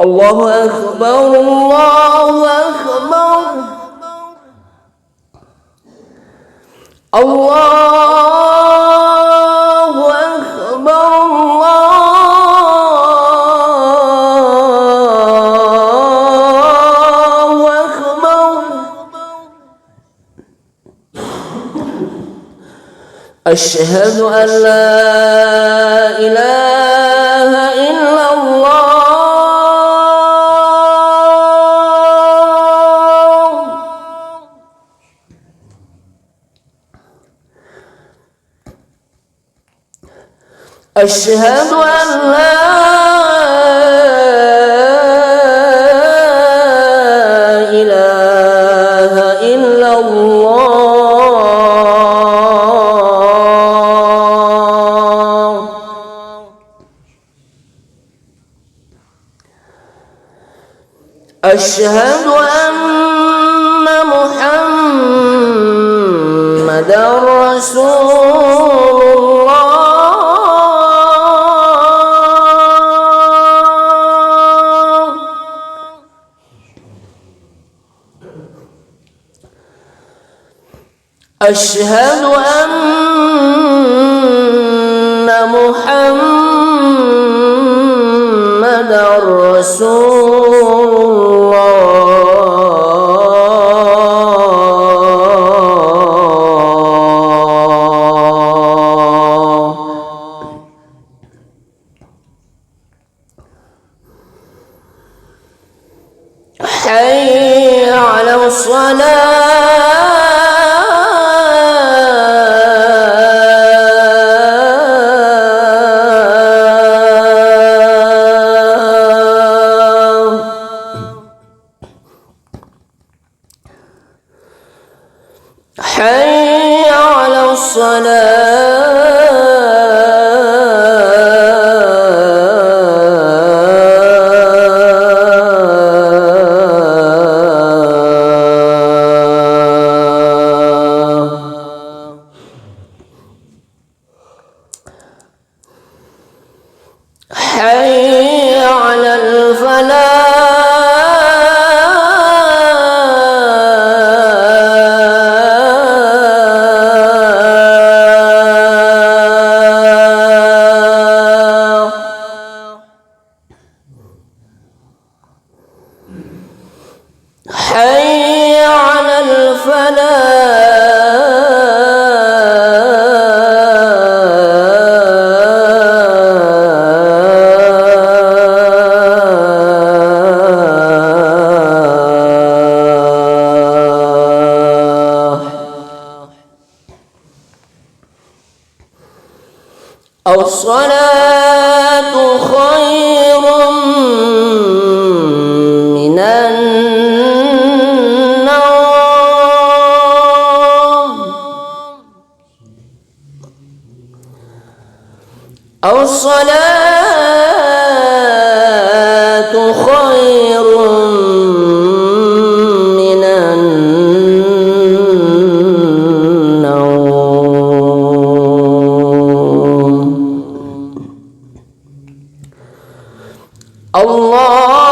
الله أكبر الله أكبر الله أكبر الله أكبر أشهد أن لا إله إلا الله أشهد أن لا إله إلا الله أشهد أن محمدًا رسول الله أشهد أن محمدًا رسول الله حي على الصلاة حي على حي على الفلاح حي على الفلاح الصلاة خير من النوم الصلاة خير من النوم الله